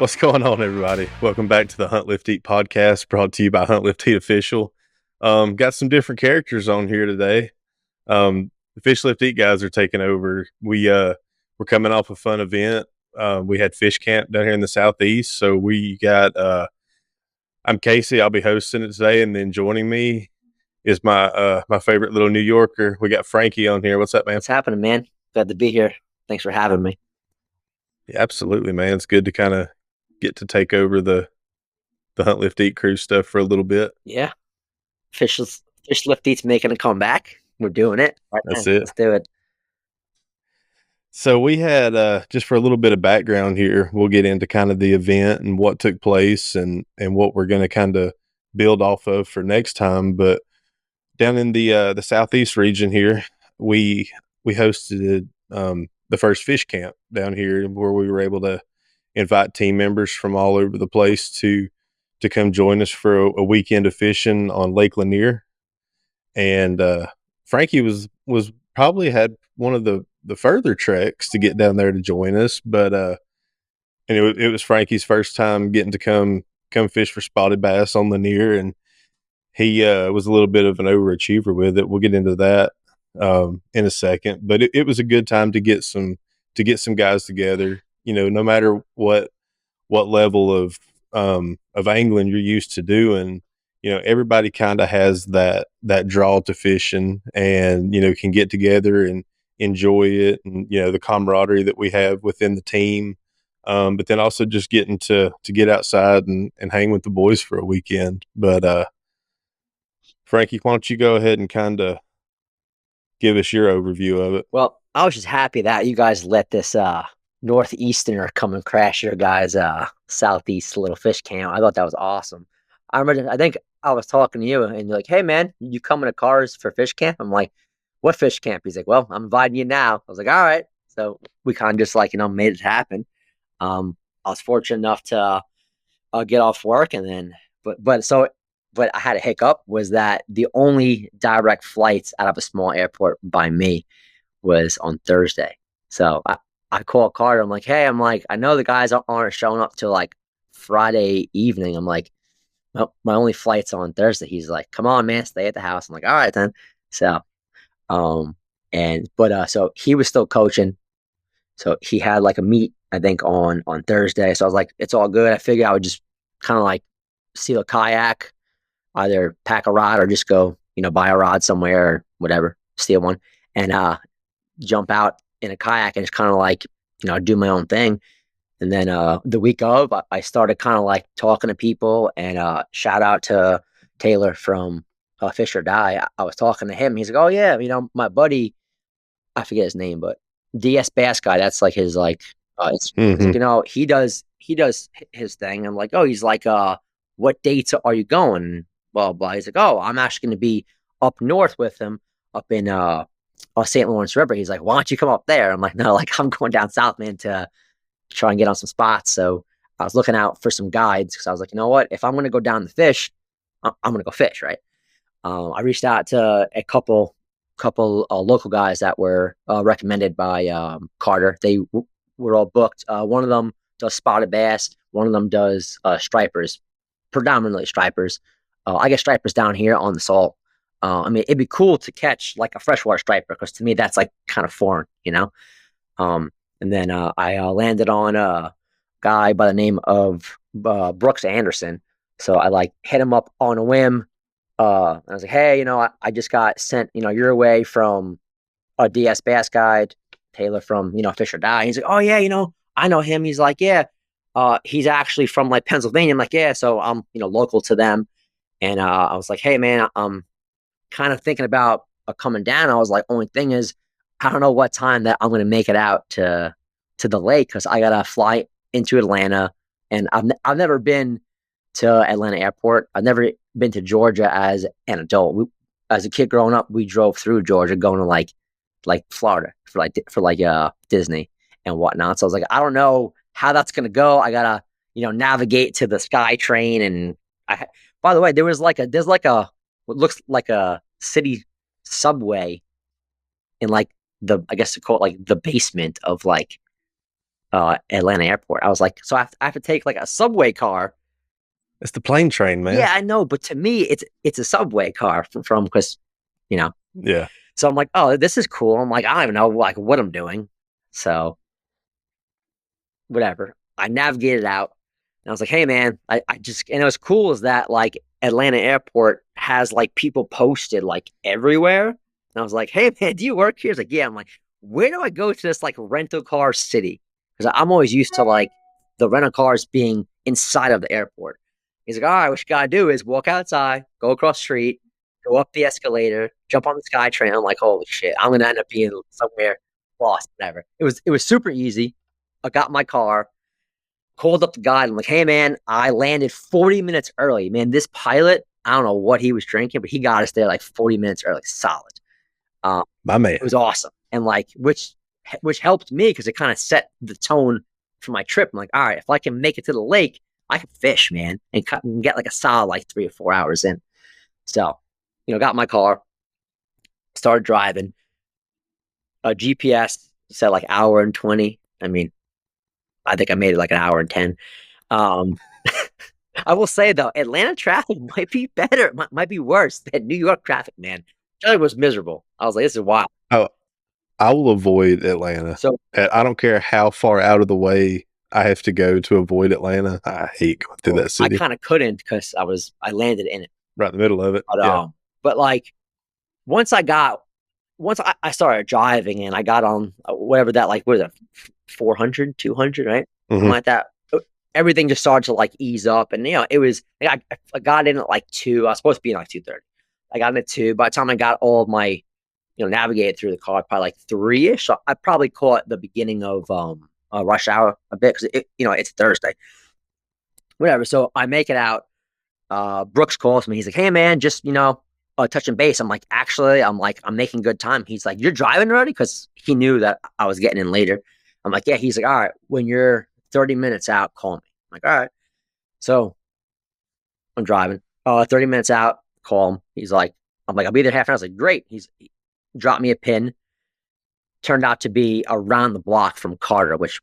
What's going on, everybody? Welcome back to the Hunt Lift Eat podcast, brought to you by Hunt Lift Eat Official. Got some different characters on here today. The Fish Lift Eat guys are taking over. We're coming off a fun event. We had fish camp down here in the southeast, so we got. I'm Casey. I'll be hosting it today, and then joining me is my favorite little New Yorker. We got Frankie on here. What's up, man? What's happening, man? Glad to be here. Thanks for having me. Yeah, absolutely, man. It's good to kind of get to take over the Hunt Lift Eat crew stuff for a little bit. Yeah. Fish Lift Eat's making a comeback. We're doing it. That's it. Let's do it. So we had, just for a little bit of background here, we'll get into kind of the event and what took place and what we're going to kind of build off of for next time. But down in the southeast region here, we hosted the first fish camp down here, where we were able to invite team members from all over the place to come join us for a weekend of fishing on Lake Lanier. And Frankie was probably had one of the further treks to get down there to join us, but and it was Frankie's first time getting to come fish for spotted bass on Lanier, and he was a little bit of an overachiever with it. We'll get into that in a second, but it was a good time to get some guys together. You know, no matter what level of angling you're used to doing, you know, everybody kind of has that draw to fishing, and, you know, can get together and enjoy it, and, you know, the camaraderie that we have within the team. But then also just getting to get outside and hang with the boys for a weekend. But Frankie, why don't you go ahead and kind of give us your overview of it? Well, I was just happy that you guys let this Northeasterner come and crash your guys' Southeast little fish camp. I thought that was awesome. I think I was talking to you, and you're like, "Hey, man, you coming to Cars for fish camp?" I'm like, "What fish camp?" He's like, "Well, I'm inviting you now." I was like, "All right." So we kind of just made it happen. I was fortunate enough to get off work, and then but I had a hiccup, was that the only direct flights out of a small airport by me was on Thursday. So I called Carter. I'm like, "Hey," "I know the guys aren't showing up till like Friday evening." I'm like, "Well, my only flight's on Thursday." He's like, "Come on, man, stay at the house." I'm like, "All right then." So, so he was still coaching. So he had like a meet, I think, on Thursday. So I was like, "It's all good." I figured I would just kind of like steal a kayak, either pack a rod or just go, buy a rod somewhere or whatever, steal one, and jump out in a kayak and just kind of like, do my own thing. And then the week of, I started kind of like talking to people, and shout out to Taylor from Fish or Die. I was talking to him. He's like, "Oh yeah, my buddy, I forget his name, but DS Bass Guy. That's like his it's like, he does his thing." I'm like, "Oh," he's like, "What dates are you going?" Blah blah. He's like, "Oh, I'm actually going to be up north with him, up in St. Lawrence River." He's like, "Why don't you come up there?" I'm like, "No, like I'm going down south, man, to try and get on some spots." So I was looking out for some guides, because I was like, you know what? If I'm going to go down the fish, I'm going to go fish, right? I reached out to a couple local guys that were recommended by Carter. They were all booked. One of them does spotted bass. One of them does stripers, predominantly stripers. I get stripers down here on the Salt. I mean, it'd be cool to catch like a freshwater striper, because to me that's like kind of foreign, And then I landed on a guy by the name of Brooks Anderson. So I like hit him up on a whim. I was like, "Hey, I just got sent, your way from a DS Bass Guide, Taylor from, Fish or Die." He's like, "Oh yeah, I know him." He's like, "Yeah, he's actually from like Pennsylvania." I'm like, "Yeah." So I'm, local to them. And I was like, "Hey man, I'm kind of thinking about coming down." I was like, "Only thing is, I don't know what time that I'm going to make it out to the lake, because I gotta fly into Atlanta, and I've never been to Atlanta Airport. I've never been to Georgia as an adult. As a kid growing up, we drove through Georgia going to like Florida for Disney and whatnot. So I was like, I don't know how that's gonna go. I gotta navigate to the Sky Train, and by the way, there's like a what looks like a city subway in like I guess to call it like the basement of like Atlanta airport. I was like, so I have to take like a subway car. It's the plane train, man. Yeah, I know, but to me, it's a subway car from because, you know. Yeah. So I'm like, oh, this is cool. I'm like, I don't even know like what I'm doing. So whatever. I navigated out, and I was like, hey man, I just, and it was cool is that like Atlanta airport has like people posted like everywhere. And I was like, hey man, do you work here? He's like, yeah. I'm like, where do I go to this like rental car city? Because I'm always used to like the rental cars being inside of the airport. He's like, all right, what you gotta do is walk outside, go across the street, go up the escalator, jump on the SkyTrain. I'm like, holy shit, I'm gonna end up being somewhere lost, whatever. It was super easy. I got my car, called up the guy. I'm like, hey man, I landed 40 minutes early. Man, this pilot, I don't know what he was drinking, but he got us there like 40 minutes early, solid. My man. It was awesome, and like which helped me because it kind of set the tone for my trip. I'm like, all right, if I can make it to the lake, I can fish, man, and get like a solid like 3 or 4 hours in. So, got my car, started driving. A GPS said like hour and 20. I mean, I think I made it like an hour and 10. Um, I will say though, Atlanta traffic might be better, might be worse than New York traffic, man. It was miserable. I was like, this is wild. Oh, I will avoid Atlanta. So I don't care how far out of the way I have to go to avoid Atlanta. I hate going through that I city. kind of couldn't because I landed in it. Right in the middle of it. But Yeah. but like once I started driving and I got on whatever that like what is it 400, 200, right? Something like that. Everything just started to like ease up, and it was I got in at like 2. I was supposed to be in like 2:30. I got in at 2. By the time I got all of my navigated through the car, probably like 3ish. So I probably caught the beginning of rush hour a bit because it's Thursday. Whatever. So I make it out. Brooks calls me. He's like, "Hey man, just touching base." I'm like, "Actually, I'm making good time." He's like, "You're driving already?" Because he knew that I was getting in later. I'm like, "Yeah." He's like, "All right, when you're 30 minutes out, call me." I'm like, "All right." So I'm driving. 30 minutes out, call him. He's like, I'm like, "I'll be there half an hour." I was like, "Great." He dropped me a pin. Turned out to be around the block from Carter, which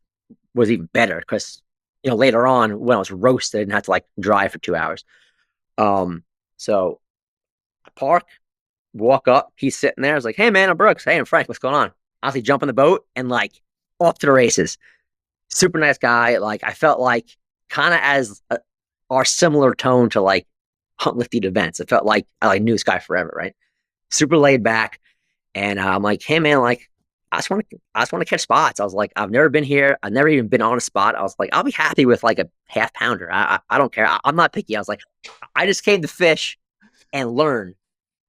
was even better because later on when I was roasted, I didn't have to like drive for 2 hours. So I park, walk up. He's sitting there. I was like, "Hey man, I'm Brooks. Hey, I'm Frank. What's going on?" Honestly, jump in the boat and like off to the races. Super nice guy. Like I felt like kind of as our similar tone to like Hunt Lifted events. It felt like I like knew this guy forever, right? Super laid back. And I'm like, "Hey man, like I just want to catch spots." I was like, "I've never been here. I've never even been on a spot." I was like, "I'll be happy with like a half pounder. I don't care. I'm not picky." I was like, "I just came to fish and learn."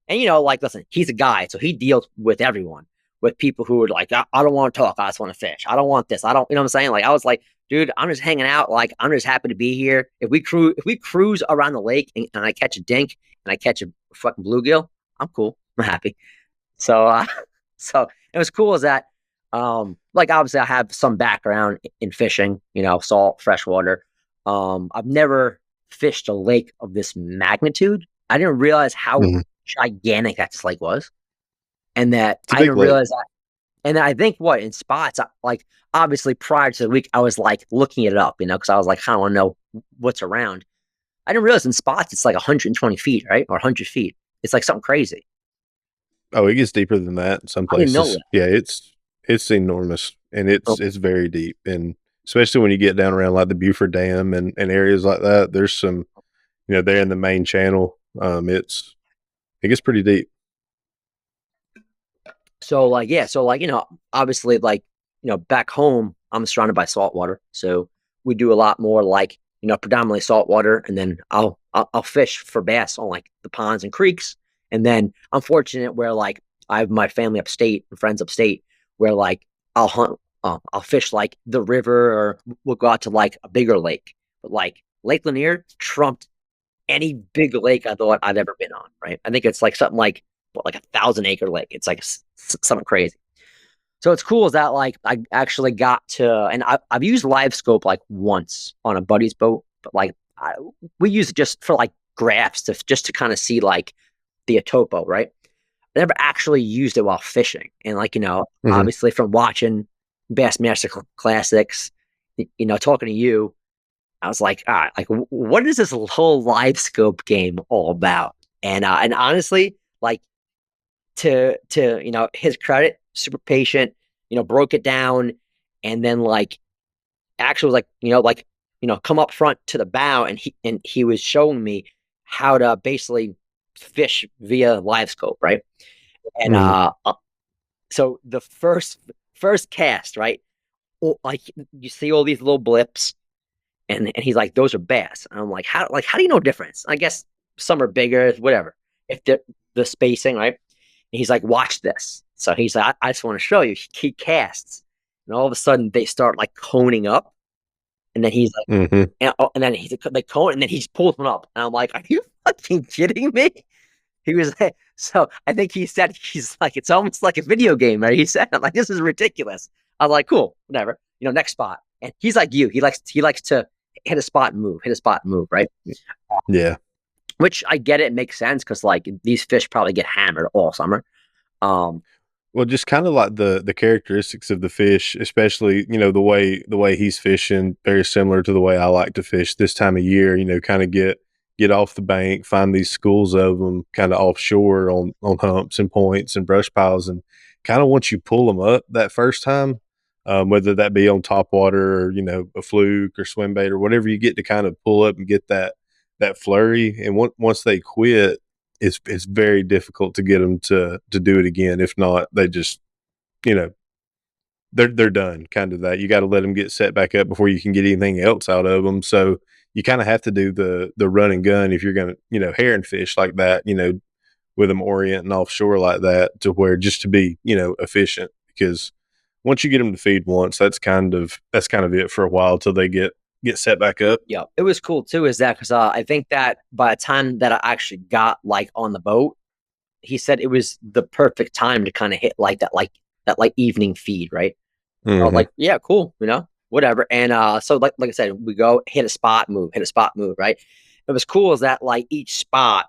And like, listen, he's a guy, so he deals with everyone, with people who are like, I don't want to talk. I just want to fish. I don't want this. I don't, what I'm saying? Like, I was like, dude, I'm just hanging out. Like, I'm just happy to be here. If we cruise around the lake and I catch a dink and I catch a fucking bluegill, I'm cool. I'm happy. So, so it was cool as that. Like obviously I have some background in fishing, salt, freshwater. I've never fished a lake of this magnitude. I didn't realize how gigantic that lake was, and that I didn't realize that. And I think in spots, like obviously prior to the week, I was like looking it up, because I was like, I want to know what's around. I didn't realize in spots it's like 120 feet, right, or 100 feet. It's like something crazy. Oh, it gets deeper than that in some places. I didn't know that. Yeah, it's enormous, and it's very deep, and especially when you get down around like the Buford Dam and areas like that. There's some, there in the main channel. It gets pretty deep. So like, yeah, so like, obviously like, back home, I'm surrounded by saltwater. So we do a lot more like, predominantly saltwater. And then I'll fish for bass on like the ponds and creeks. And then I'm fortunate where like I have my family upstate and friends upstate where like I'll hunt, I'll fish like the river, or we'll go out to like a bigger lake. But like Lake Lanier trumped any big lake I thought I'd ever been on, right? I think it's like something like 1,000-acre lake. It's like something crazy. So it's cool is that like I actually got to, and I've used LiveScope like once on a buddy's boat, but like we use it just for like graphs just to kind of see like the topo, right? I never actually used it while fishing, and like obviously from watching Bassmaster Classics talking to you, I was like, all right, like, what is this whole LiveScope game all about? And honestly, like, to his credit, super patient, broke it down, and then like actually was like, come up front to the bow, and he was showing me how to basically fish via LiveScope, right? And Mhm. so the first cast, right? Like you see all these little blips, and he's like, those are bass. And I'm like, how do you know difference? I guess some are bigger, whatever. If the spacing, right? And he's like, watch this. So he's like, I just want to show you. He casts, and all of a sudden they start like coning up, and then he's like, Mhm. and then he's like cone, and then he pulls one up, and I'm like, are you fucking kidding me? He was like, so I think he said he's like, it's almost like a video game, right? He said, I'm like, this is ridiculous. I was like, cool, whatever. Next spot. And he's like you. He likes to hit a spot and move, right? Yeah. Which I get it makes sense because like these fish probably get hammered all summer. Um, Well, just kind of like the characteristics of the fish, especially the way he's fishing, very similar to the way I like to fish this time of year. Kind of get off the bank, find these schools of them, kind of offshore on humps and points and brush piles, and kind of once you pull them up that first time, whether that be on top water or a fluke or swim bait or whatever, you get to kind of pull up and get that flurry, and once they quit, it's very difficult to get them to do it again. If not, they just you know they're done. Kind of that you got to let them get set back up before you can get anything else out of them. So you kind of have to do the run and gun if you're gonna herring fish like that. With them orienting offshore like that to where just to be efficient, because once you get them to feed once, that's kind of it for a while till they get set back up. yeah, it was cool too. Is that because I think that by the time that I actually got like on the boat, he said it was the perfect time to kind of hit like that evening feed, right? I was Hmm. like, yeah, cool, whatever. And so like I said, we go hit a spot, move, right? It was cool is that like each spot,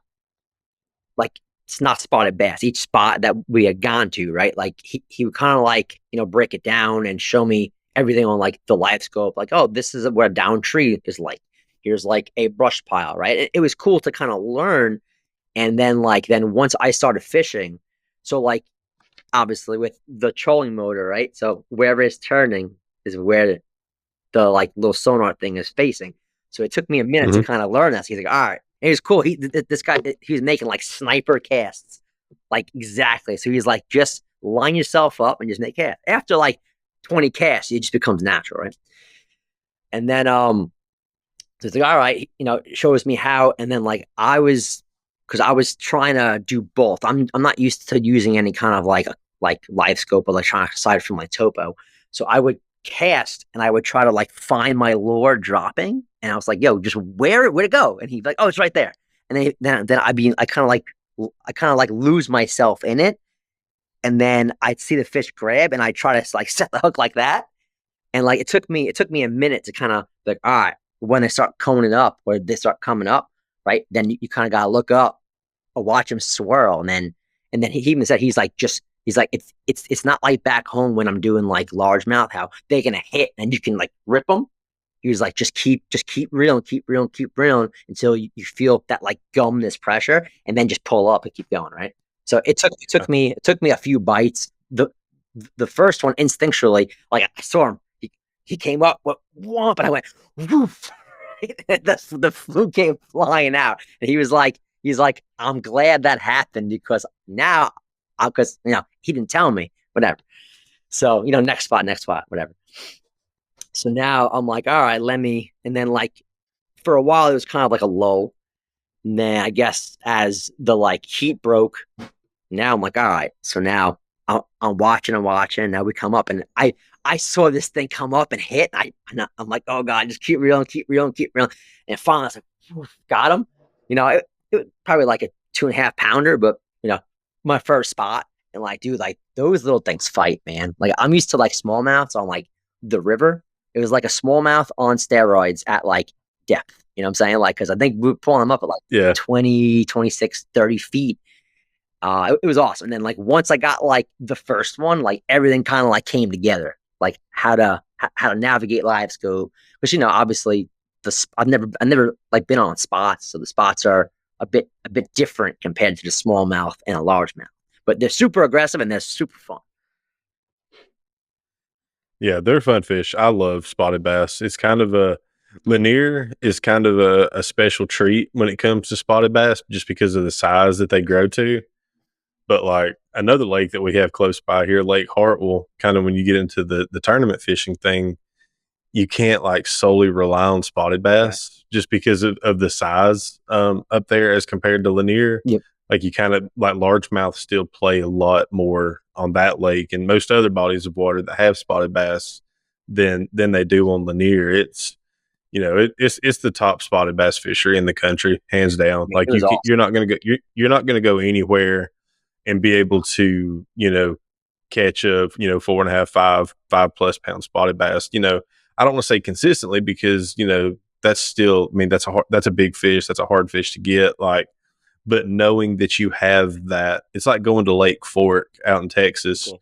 like it's not spotted bass, each spot that we had gone to, right? Like he would kind of like, break it down and show me everything on like the live scope, like, oh, this is what a down tree is like. Here's like a brush pile, right? It was cool to kind of learn. And then once I started fishing, so like obviously with the trolling motor, right? So wherever it's turning is where the like little sonar thing is facing. So it took me a minute to Hmm. kind of learn this. He's like, all right. And it was cool. This guy, he was making like sniper casts, like exactly. So he's like, just line yourself up and just make casts. After like 20 casts, it just becomes natural, right? And then so it's like, all right, shows me how. And then like because I was trying to do both. I'm not used to using any kind of like live scope electronic aside from my topo. So I would cast and I would try to like find my lure dropping. And I was like, yo, just where'd it go? And he'd be like, oh, it's right there. And then I kind of like lose myself in it. And then I'd see the fish grab and I try to like set the hook like that. And like it took me a minute to kind of like, all right, when they start coning up or they start coming up, right? Then you kind of gotta look up or watch them swirl. And then he even said he's like it's not like back home when I'm doing like largemouth, how they're gonna hit and you can like rip them. He was like, just keep reeling, keep reeling until you feel that like gumness pressure, and then just pull up and keep going, right? So it took me a few bites. The first one instinctually, like I saw him, he came up, womp, and I went, woof. The fluke came flying out, and he's like, I'm glad that happened because now, because he didn't tell me, whatever. So next spot, whatever. So now I'm like, all right, and then like for a while it was kind of like a low. And then I guess as the like heat broke, now I'm like, all right. So now I'm watching and watching. Now we come up, and I saw this thing come up and hit. I'm like, oh god, just keep reeling, keep reeling, keep reeling. And finally, I was like, got him. It was probably like a 2.5 pounder, but my first spot. And like, dude, like those little things fight, man. Like I'm used to like smallmouths on like the river. It was like a smallmouth on steroids at like depth. You know what I'm saying? Like, because I think we were pulling them up at like Yeah. 20, 26, 30 feet. It was awesome. And then like once I got like the first one, like everything kind of like came together, like how to how to navigate LiveScope. Because obviously I've never like been on spots, so the spots are a bit different compared to the smallmouth and a largemouth. But they're super aggressive and they're super fun. Yeah, they're fun fish. I love spotted bass. It's kind of a Lanier is kind of a special treat when it comes to spotted bass, just because of the size that they grow to. But like another lake that we have close by here, Lake Hartwell, kind of when you get into the tournament fishing thing, you can't like solely rely on spotted Right. bass just because of the size up there as compared to Lanier. Yep. Like you kind of like largemouth still play a lot more on that lake and most other bodies of water that have spotted bass than they do on Lanier. It's it's the top spotted bass fishery in the country, hands down. It Like was awesome. you're not gonna go you're not gonna go anywhere and be able to catch a 4.5, 5+ pound spotted bass. I don't want to say consistently because that's still, I mean, that's a big fish, that's a hard fish to get. Like, but knowing that you have that, it's like going to Lake Fork out in Texas, Okay.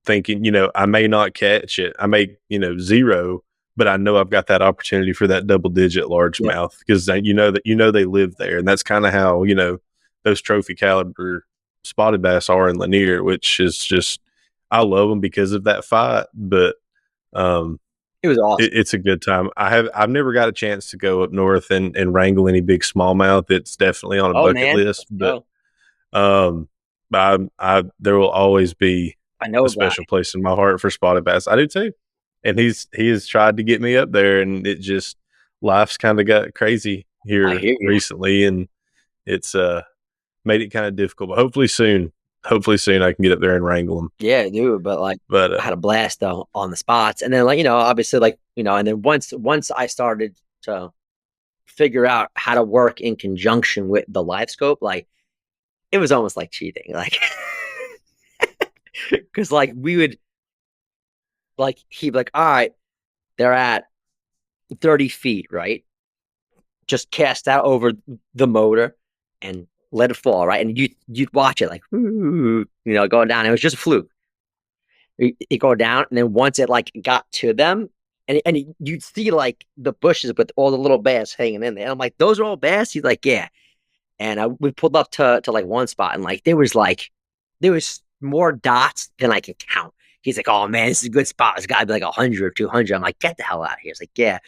thinking I may not catch it, I may zero, but I know I've got that opportunity for that double digit Yep. largemouth because they live there, and that's kind of how those trophy caliber spotted bass are in Lanier, which is just I love them because of that fight, but um, It was awesome. it's a good time. I've never got a chance to go up north and wrangle any big smallmouth. It's definitely on a Oh bucket man, list, let's but go. um, I there will always be I know a a guy. special place in my heart for spotted bass. I do too, and he has tried to get me up there, and it just life's kind of got crazy I here hear you. recently, and it's made it kind of difficult. But hopefully soon I can get up there and wrangle them. Yeah, dude. But like, But I had a blast though on the spots, and then like obviously like and then once I started to figure out how to work in conjunction with the live scope, like it was almost like cheating, like because like we would like he'd be like, all right, they're at 30 feet, right? Just cast out over the motor and let it fall, right? And you'd watch it like going down. It was just a fluke. It go down, and then once it like got to them, and you'd see like the bushes with all the little bass hanging in there. And I'm like, those are all bass. He's like, yeah. And we pulled up to like one spot, and like there was more dots than I can count. He's like, oh man, this is a good spot. It's got to be like 100 or 200. I'm like, get the hell out of here. He's like, yeah.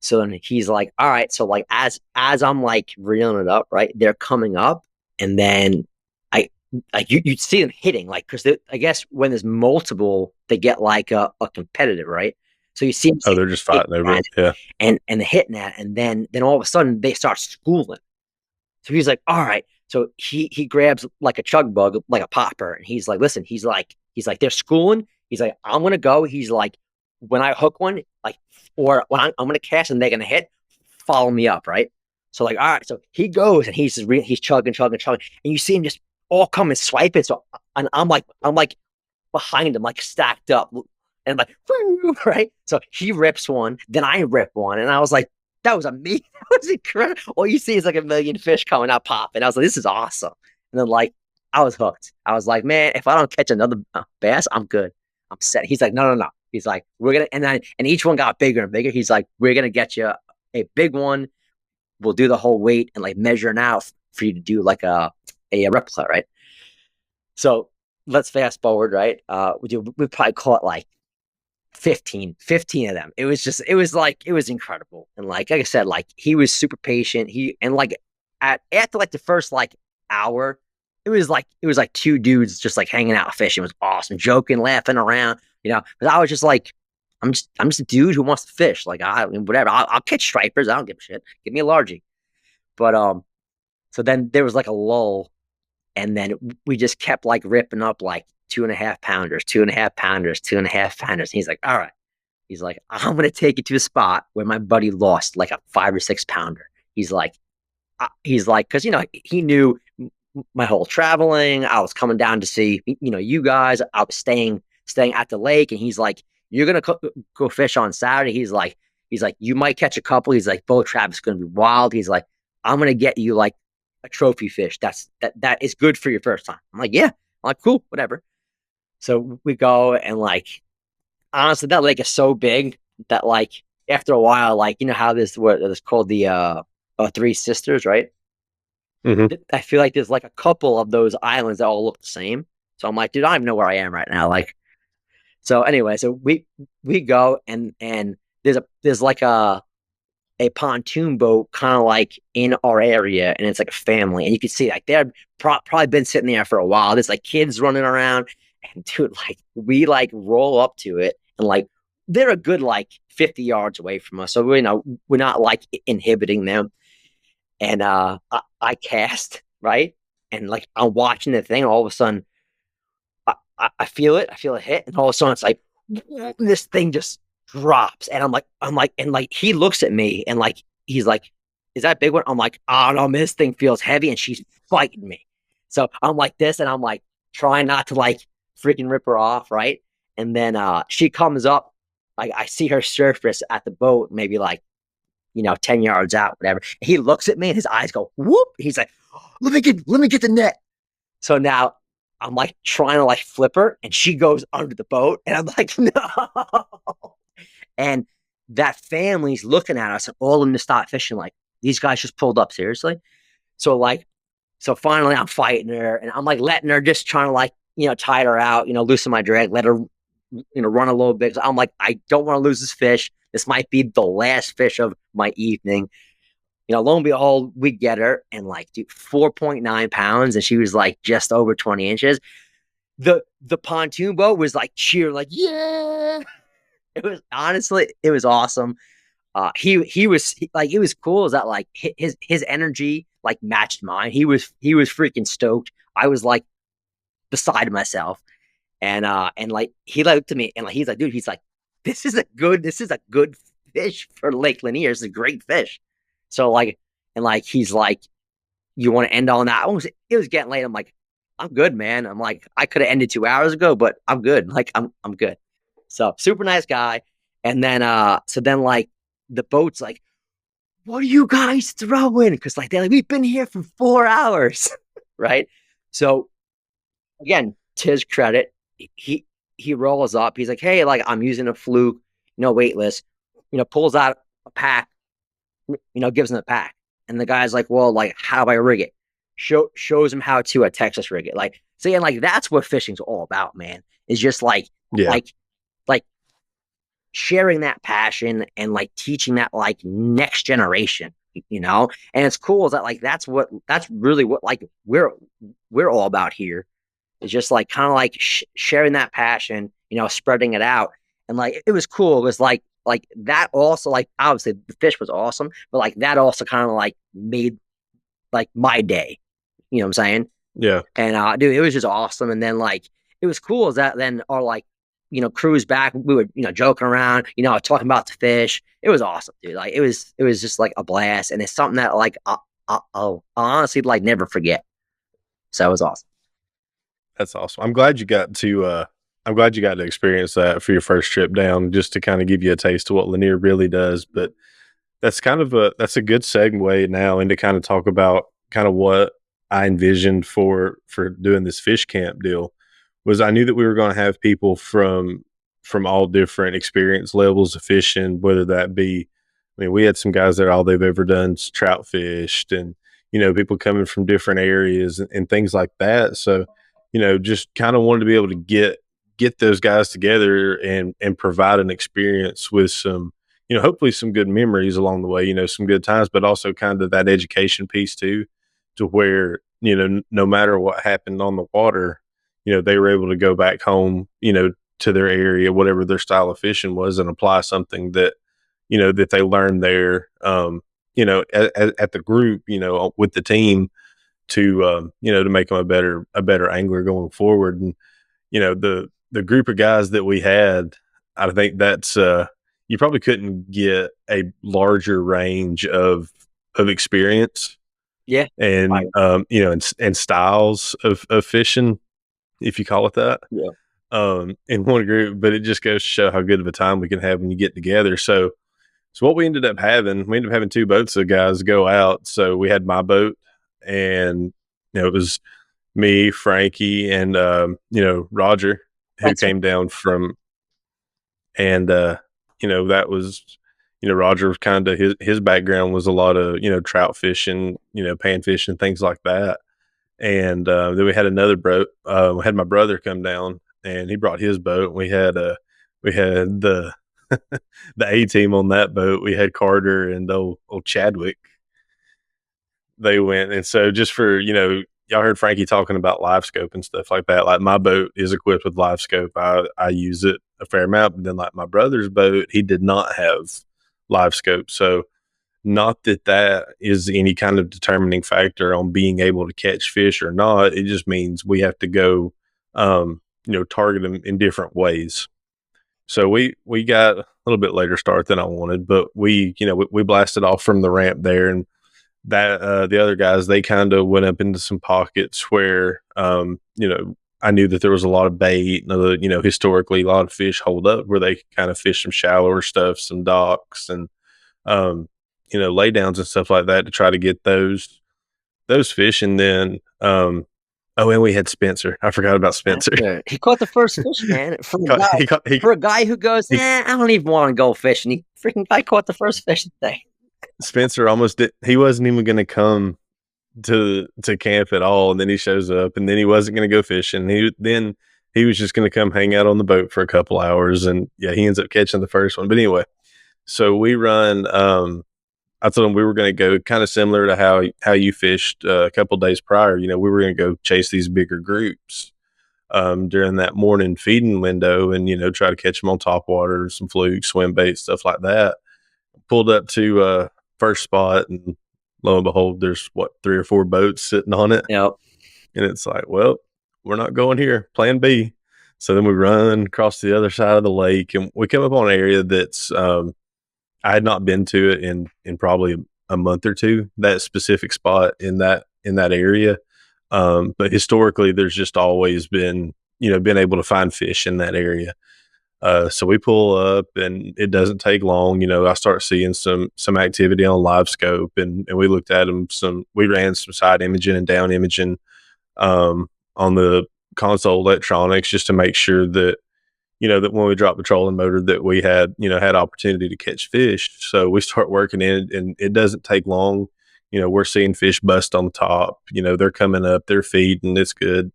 So then he's like, all right. So like as I'm like reeling it up, right? They're coming up, and then I like you'd see them hitting, like because I guess when there's multiple, they get like a competitive, right? So you see them they're just hitting fighting over that it. Yeah, and they're hitting that, and then all of a sudden they start schooling. So he's like, all right. So he grabs like a chug bug, like a popper, and he's like, listen, he's like, they're schooling. He's like, I'm gonna go. He's like, when I hook one, like, or when I'm gonna cast and they're gonna hit, follow me up, right? So like, all right. So he goes and he's chugging, chugging, chugging, and you see him just all come and swipe it. So and I'm like behind him, like stacked up, and like, right. So he rips one, then I rip one, and I was like, that was amazing. That was incredible. All you see is like a million fish coming out popping. I was like, this is awesome. And then like I was hooked. I was like, man, if I don't catch another bass, I'm good. I'm set. He's like, no, no, no. He's like, we're gonna and each one got bigger and bigger. He's like, we're gonna get you a big one. We'll do the whole weight and like measure it out for you to do like a replica, right? So let's fast forward, right? We probably caught like 15 of them. It was incredible. And like I said, like he was super patient. He and like after like the first like hour, it was like two dudes just like hanging out fishing. It was awesome, joking, laughing around. Because I was just like, I'm just a dude who wants to fish. Like whatever. I'll catch stripers. I don't give a shit. Give me a largie. But so then there was like a lull, and then we just kept like ripping up like 2.5 pounders, 2.5 pounders, 2.5 pounders. And he's like, all right. He's like, I'm gonna take you to a spot where my buddy lost like a 5 or 6 pounder. He's like, because he knew my whole traveling. I was coming down to see you guys. I was staying at the lake, and he's like, you're gonna go fish on Saturday. He's like, you might catch a couple. He's like, boat trap is gonna be wild. He's like, I'm gonna get you like a trophy fish. That is good for your first time. I'm like, yeah. I'm like, cool, whatever. So we go and like honestly, that lake is so big that like after a while, like you know how this what it's called the Three Sisters, right? Hmm. I feel like there's like a couple of those islands that all look the same. So I'm like, dude, I don't even know where I am right now. Like, so anyway, so we go and there's like a pontoon boat kind of like in our area, and it's like a family, and you can see like they're probably been sitting there for a while. There's like kids running around, and dude, like we like roll up to it, and like they're a good like 50 yards away from us, so we know we're not like inhibiting them. And I cast right, and like I'm watching the thing, all of a sudden I feel it. I feel a hit, and all of a sudden it's like this thing just drops, and and like he looks at me, and like he's like, "Is that a big one?" I'm like, "Oh no, man, this thing feels heavy," and she's fighting me. So I'm like this, and I'm like trying not to like freaking rip her off, right? And then she comes up, like I see her surface at the boat, maybe like 10 yards out, whatever. He looks at me, and his eyes go whoop. He's like, let me get the net." So now I'm like trying to like flip her, and she goes under the boat, and I'm like, no. And that family's looking at us and all in the stop fishing, like, these guys just pulled up, seriously. So like, so finally I'm fighting her, and I'm like letting her, just trying to like, tide her out, loosen my drag, let her, run a little bit. So I'm like, I don't want to lose this fish. This might be the last fish of my evening. Lo and behold, we get her, and like, dude, 4.9 pounds, and she was like just over 20 inches. The pontoon boat was like cheer, like, yeah. It was honestly, it was awesome. Like, it was cool is that like his energy like matched mine. He was freaking stoked. I was like beside myself. And like he looked to me, and like he's like, dude, he's like, this is a good fish for Lake Lanier. It's a great fish. So like, and like he's like, you want to end on that? It was getting late. I'm like, I'm good, man. I'm like, I could have ended 2 hours ago, but I'm good. Like, I'm good. So super nice guy. And then so then like the boat's like, what are you guys throwing? Because like they're like, we've been here for 4 hours. Right. So again, to his credit, he rolls up. He's like, hey, like I'm using a fluke, weightless, pulls out a pack, gives him the pack. And the guy's like, well, like, how do I rig it? Shows him how to Texas rig it. Like, saying like that's what fishing's all about, man. Is just Yeah. like sharing that passion and like teaching that like next generation, And it's cool is that like that's really what like we're all about here. It's just like kind of like sharing that passion, spreading it out. And like it was cool. It was like that also, like obviously the fish was awesome, but like that also kind of like made like my day. You know what I'm saying? Yeah. And dude, it was just awesome. And then like it was cool is that then our like cruise back, we were joking around, talking about the fish. It was awesome, dude. Like it was just like a blast, and it's something that like I'll honestly like never forget. So it was awesome. That's awesome. I'm glad you got to experience that for your first trip down, just to kind of give you a taste of what Lanier really does. But that's a good segue now into kind of talk about kind of what I envisioned for doing this fish camp deal. Was I knew that we were going to have people from all different experience levels of fishing, whether that be, I mean, we had some guys that all they've ever done is trout fished, and people coming from different areas and things like that. So just kind of wanted to be able to get those guys together and provide an experience with some, hopefully some good memories along the way, some good times, but also kind of that education piece too, to where, no matter what happened on the water, they were able to go back home, to their area, whatever their style of fishing was, and apply something that, that they learned there, at the group, with the team to, to make them a better angler going forward. And, the group of guys that we had, I think that's, you probably couldn't get a larger range of experience Yeah. and, Right. and styles of fishing, if you call it that, Yeah. in one group. But it just goes to show how good of a time we can have when you get together. So what we ended up having two boats of guys go out. So we had my boat, and it was me, Frankie, and Roger, who That's came down from, And that was, Roger was kind of his background was a lot of trout fishing, pan fishing, things like that. And then we had another boat. We had my brother come down, and he brought his boat. We had the the A team on that boat. We had Carter and old Chadwick. They went, and so just for y'all heard Frankie talking about LiveScope and stuff like that. Like my boat is equipped with LiveScope. I use it a fair amount. But then like my brother's boat, he did not have LiveScope. So not that that is any kind of determining factor on being able to catch fish or not. It just means we have to go, target them in different ways. So we got a little bit later start than I wanted, but we blasted off from the ramp there, and that the other guys, they kind of went up into some pockets where I knew that there was a lot of bait and historically a lot of fish hold up where they kind of fish some shallower stuff, some docks and lay downs and stuff like that to try to get those fish. And then and we had Spencer. I forgot about Spencer. He caught the first fish, man. For a guy who goes, I don't even want to go fishing. He freaking guy caught the first fish today. Spencer almost did. He wasn't even going to come to camp at all, and then he shows up, and then he wasn't going to go fishing. He was just going to come hang out on the boat for a couple hours, and yeah, he ends up catching the first one. But anyway, so we run. I told him we were going to go kind of similar to how you fished a couple days prior. We were going to go chase these bigger groups during that morning feeding window, and try to catch them on top water, some flukes, swim bait, stuff like that. Pulled up to first spot, and lo and behold, there's 3 or 4 boats sitting on it. Yep. And it's like, well, we're not going here. Plan B. So then we run across the other side of the lake, and we come up on an area that's I had not been to it in probably a month or two. That specific spot in that area, but historically, there's just always been able to find fish in that area. So we pull up, and it doesn't take long. I start seeing some activity on LiveScope, and we looked at them. We ran some side imaging and down imaging on the console electronics just to make sure that that when we dropped the trolling motor that we had opportunity to catch fish. So we start working in, and it doesn't take long. We're seeing fish bust on the top. They're coming up, they're feeding. It's good.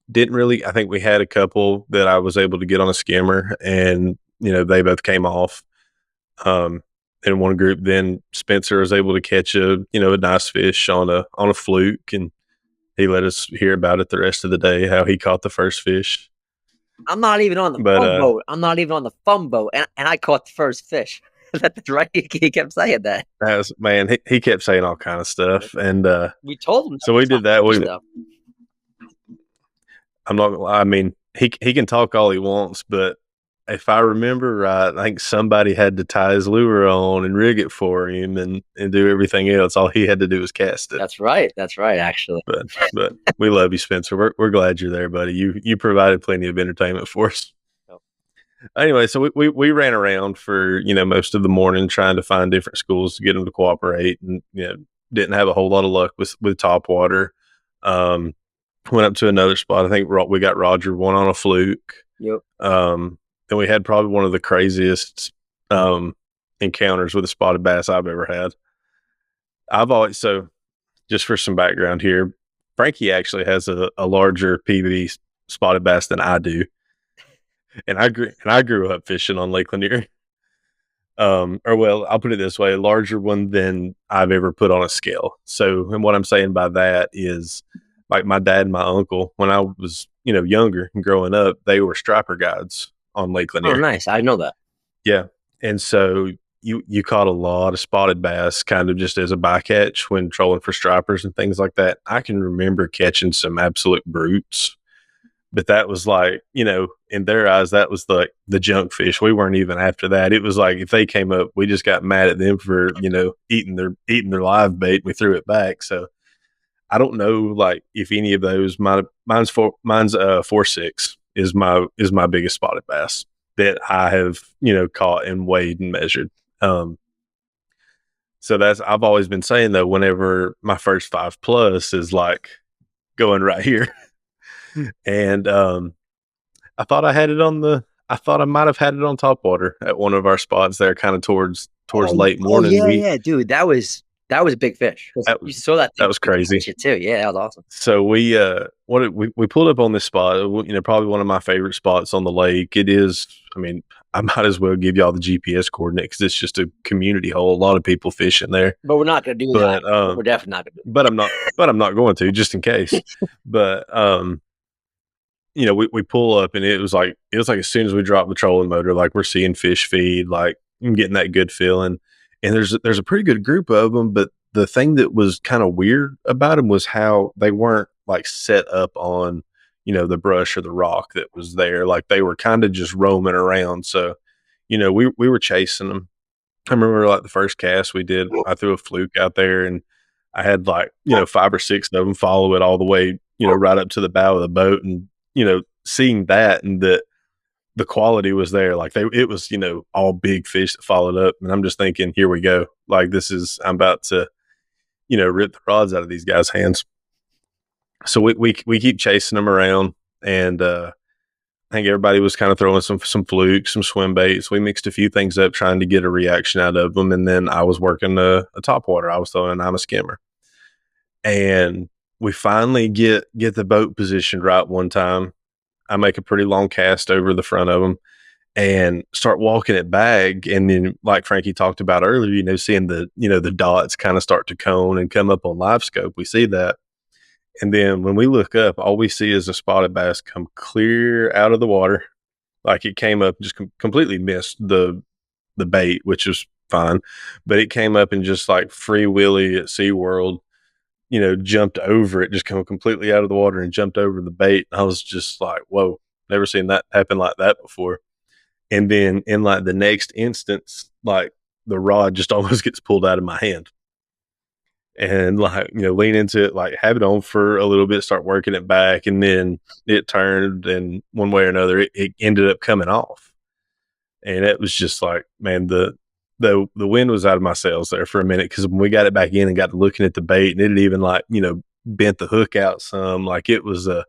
Didn't really, I think we had a couple that I was able to get on a skimmer, and they both came off. In one group, then Spencer was able to catch a nice fish on a fluke, and he let us hear about it the rest of the day, how he caught the first fish. I'm not even on the fun boat. I'm not even on the fun boat, and I caught the first fish. That's right. He kept saying that. He kept saying all kind of stuff, and we told him. So we did that. He can talk all he wants, but if I remember right, I think somebody had to tie his lure on and rig it for him and do everything else. All he had to do was cast it. That's right. Actually, but we love you, Spencer. We're glad you're there, buddy. You provided plenty of entertainment for us. Oh. Anyway, so we ran around for most of the morning trying to find different schools to get them to cooperate, and didn't have a whole lot of luck with top water. Went up to another spot. I think we got Roger one on a fluke. Yep. And we had probably one of the craziest encounters with a spotted bass I've ever had. So just for some background here, Frankie actually has a larger PB spotted bass than I do. And I grew up fishing on Lake Lanier. I'll put it this way, a larger one than I've ever put on a scale. So, and what I'm saying by that is, like my dad and my uncle, when I was, younger and growing up, they were striper guides on Lake Lanier. Oh, nice. I know that. Yeah. And so you caught a lot of spotted bass kind of just as a bycatch when trolling for stripers and things like that. I can remember catching some absolute brutes, but that was like, in their eyes, that was the junk fish. We weren't even after that. It was like, if they came up, we just got mad at them for, eating their live bait. We threw it back. So I don't know, like if any of those, mine's 4.6 is my biggest spotted bass that I have, caught and weighed and measured. So I've always been saying though, whenever my first 5+ is like going right here, and I thought I had it on the I thought I might have had it on top water at one of our spots there, kind of towards Oh, late oh morning. yeah, yeah, dude. That was a big fish. That You was saw that that thing was catch crazy. it too. Yeah, that was awesome. So we pulled up on this spot. Probably one of my favorite spots on the lake. It is. I mean, I might as well give y'all the GPS coordinate because it's just a community hole. A lot of people fishing there, But we're not gonna do that. but We're definitely not gonna do but I'm not going to just in case. But we pull up and it was like as soon as we drop the trolling motor, like we're seeing fish feed, like I'm getting that good feeling. And there's a pretty good group of them, but the thing that was kind of weird about them was how they weren't like set up on, the brush or the rock that was there. Like they were kind of just roaming around. So, we were chasing them. I remember like the first cast we did, I threw a fluke out there and I had like, 5 or 6 of them follow it all the way, right up to the bow of the boat. And, seeing that and that the quality was there, like it was, all big fish that followed up. And I'm just thinking, here we go. Like I'm about to, rip the rods out of these guys' hands. So we keep chasing them around and, I think everybody was kind of throwing some flukes, some swim baits. We mixed a few things up trying to get a reaction out of them. And then I was working a top water. I was throwing I'm a skimmer. And we finally get the boat positioned right one time. I make a pretty long cast over the front of them and start walking it back. And then like Frankie talked about earlier, seeing the dots kind of start to cone and come up on LiveScope. We see that. And then when we look up, all we see is a spotted bass come clear out of the water. Like it came up, just completely missed the bait, which was fine. But it came up and just like Free Willy at SeaWorld, jumped over it, just come completely out of the water and jumped over the bait. I was just like, whoa, never seen that happen like that before. And then in like the next instance, like the rod just almost gets pulled out of my hand. And like, lean into it, like have it on for a little bit, start working it back. And then it turned and one way or another, it ended up coming off. And it was just like, man, the wind was out of my sails there for a minute. Cause when we got it back in and got to looking at the bait and it had even like, bent the hook out some, like it was a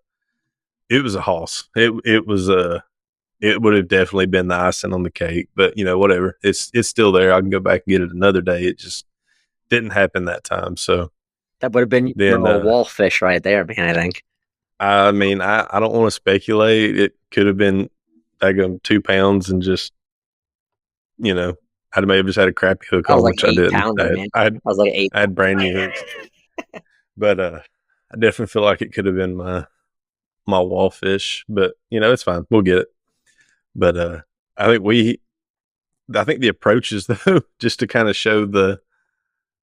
hoss. It would have definitely been the icing on the cake, but whatever. It's still there. I can go back and get it another day. It just didn't happen that time. So That would have been then, a wall fish right there, man. I think. I mean, I don't want to speculate. It could have been like 2 pounds and just, I may have just had a crappy hook I was on, like which I 8 pounder, man. I was like I had brand new hooks, but, I definitely feel like it could have been my wall fish, but it's fine. We'll get it. But, I think the approach is though, just to kind of show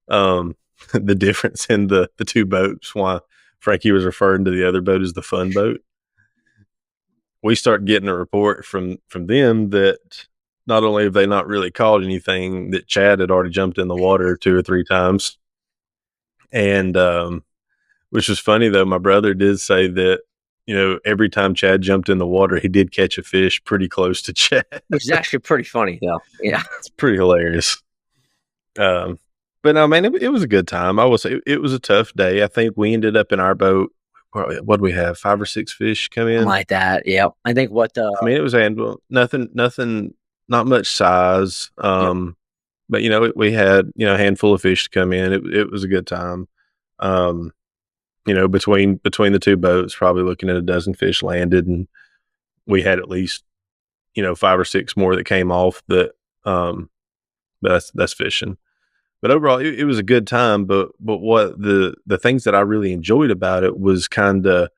um, the difference in the two boats, why Frankie was referring to the other boat as the fun boat. We start getting a report from them that not only have they not really caught anything, that Chad had already jumped in the water 2 or 3 times. And which was funny though, my brother did say that, every time Chad jumped in the water, he did catch a fish pretty close to Chad. which is actually pretty funny though. Yeah. It's pretty hilarious. But no, man, it was a good time. I will say it was a tough day. I think we ended up in our boat. What do we have? 5 or 6 fish come in. Something like that. Yeah. I think what I mean, it was handled. Nothing, not much size. But we had a handful of fish to come in. It was a good time. Between the two boats, probably looking at a dozen fish landed, and we had at least 5 or 6 more that came off. That that's fishing. But overall, it was a good time. But what the things that I really enjoyed about it was kind of,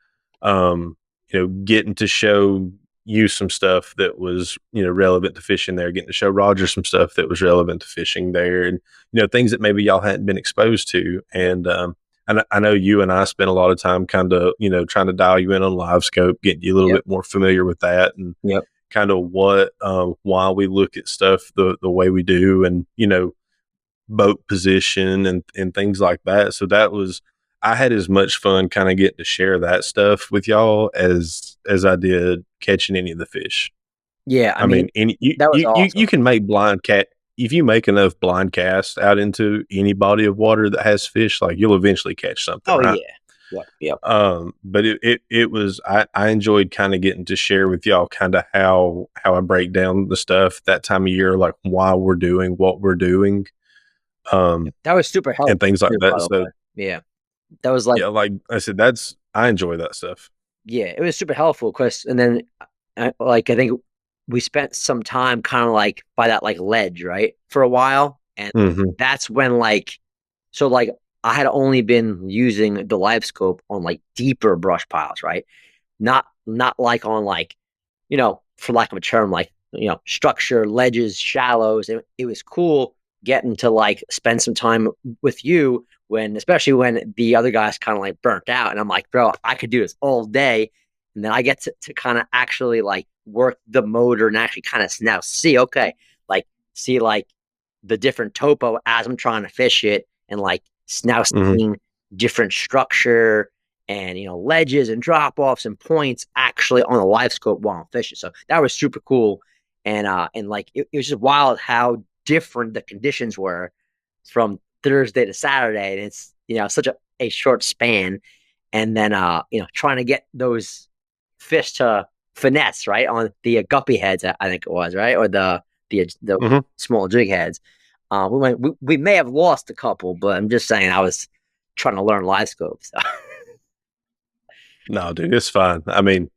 getting to show you some stuff that was, relevant to fishing there, getting to show Roger some stuff that was relevant to fishing there, and, things that maybe y'all hadn't been exposed to. And I know you and I spent a lot of time kind of, trying to dial you in on LiveScope, getting you a little bit more familiar with that, and kind of what, why we look at stuff the way we do, and, boat position and things like that. So I had as much fun kind of getting to share that stuff with y'all as I did catching any of the fish. Yeah, I mean that was awesome. You can make blind cat if you make enough blind casts out into any body of water that has fish, like you'll eventually catch something. Oh right? yeah. Yep. Yep. But it was, I enjoyed kind of getting to share with y'all kind of how I break down the stuff that time of year, like why we're doing what we're doing, That was super and helpful things like too, by that. the So way. Yeah. That was like, yeah, like I said, I enjoy that stuff. yeah, it was super helpful because, and then like I think we spent some time kind of like by that like ledge, right, for a while, and Hmm. that's when like, so like I had only been using the LiveScope on like deeper brush piles, right? Not like on like, for lack of a term, like, structure, ledges, shallows. It was cool getting to like spend some time with you when, especially when the other guys kind of like burnt out. And I'm like, bro, I could do this all day. And then I get to kind of actually like work the motor and actually kind of now see, okay, like see like the different topo as I'm trying to fish it and like now Hmm. seeing different structure and ledges and drop offs and points actually on the live scope while I'm fishing. So that was super cool. And like it was just wild how different the conditions were from Thursday to Saturday. And it's such a short span. And then trying to get those fish to finesse, right, on the guppy heads, I think it was, right, or the Hmm. small jig heads. We may have lost a couple, but I'm just saying I was trying to learn live scope. So No, dude, it's fine. I mean,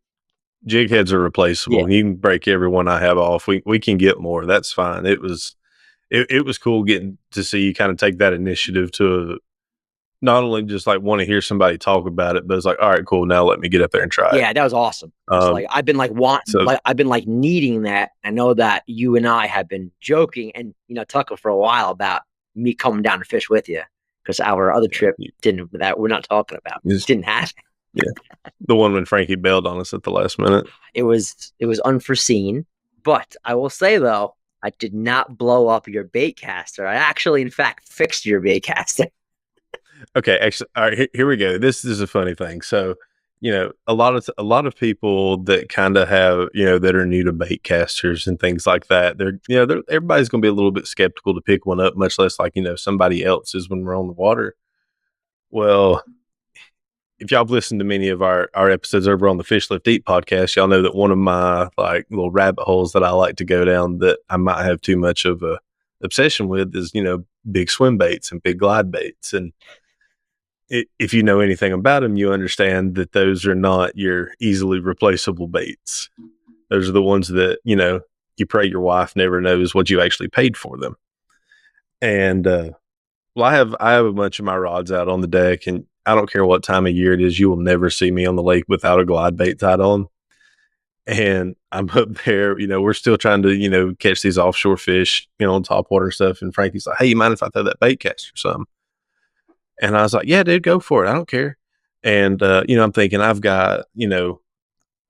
jig heads are yeah, replaceable. You can break every one I have off. We can get more. That's fine. It was cool getting to see you kind of take that initiative to not only just like want to hear somebody talk about it, but it's like, all right, cool. Now let me get up there and try it. yeah, that was awesome. It's Um, like I've been like want so like I've been like needing that. I know that you and I have been joking and talking for a while about me coming down to fish with you because our other trip yeah, didn't that we're not talking about just, didn't happen. yeah, the one when Frankie bailed on us at the last minute. It was unforeseen, but I will say though, I did not blow up your bait caster. I actually, in fact, fixed your bait caster. Okay, actually, all right, here we go. This is a funny thing. So, a lot of people that kind of have, that are new to bait casters and things like that. Everybody's going to be a little bit skeptical to pick one up, much less like somebody else's when we're on the water. Well, if y'all have listened to many of our episodes over on the Fish Lift Eat podcast, y'all know that one of my like little rabbit holes that I like to go down that I might have too much of a obsession with is big swim baits and big glide baits. And if you know anything about them, you understand that those are not your easily replaceable baits. Those are the ones that you pray your wife never knows what you actually paid for them. And well, I have a bunch of my rods out on the deck, and I don't care what time of year it is, you will never see me on the lake without a glide bait tied on. And I'm up there, we're still trying to, catch these offshore fish, on top water stuff. And Frankie's like, "Hey, you mind if I throw that bait cast or something?" And I was like, "Yeah, dude, go for it. I don't care." And I'm thinking I've got,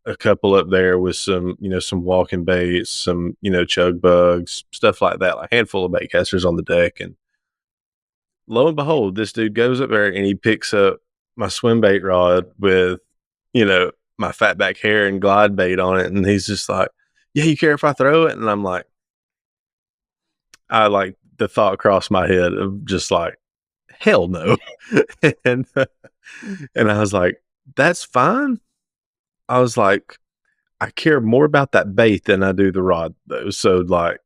a couple up there with some, some walking baits, some, chug bugs, stuff like that, like a handful of bait casters on the deck. And lo and behold, this dude goes up there and he picks up my swim bait rod with, my fatback hair and glide bait on it. And he's just like, "Yeah, you care if I throw it?" And I'm like, I like the thought crossed my head of just like, hell no. and, and I was like, "That's fine." I was like, "I care more about that bait than I do the rod though. So like,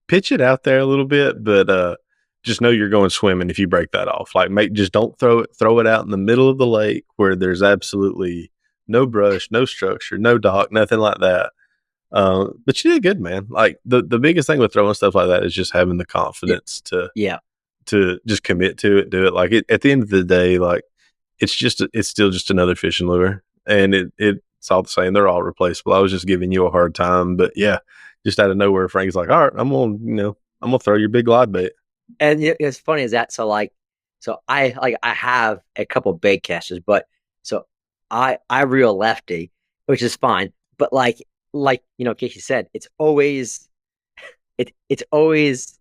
pitch it out there a little bit, but just know you're going swimming if you break that off. Like just don't throw it out in the middle of the lake where there's absolutely no brush, no structure, no dock, nothing like that." But you did good, man. Like the biggest thing with throwing stuff like that is just having the Yeah, confidence to yeah, just commit to it, do it. Like at the end of the day, like it's still just another fishing lure, and it's all the same. They're all replaceable. I was just giving you a hard time, but yeah, just out of nowhere, Frank's like, "All right, I'm gonna throw your big glide bait." and it's funny is that so I have a couple bait casters, but so I reel lefty, which is fine, but like Casey said, it's always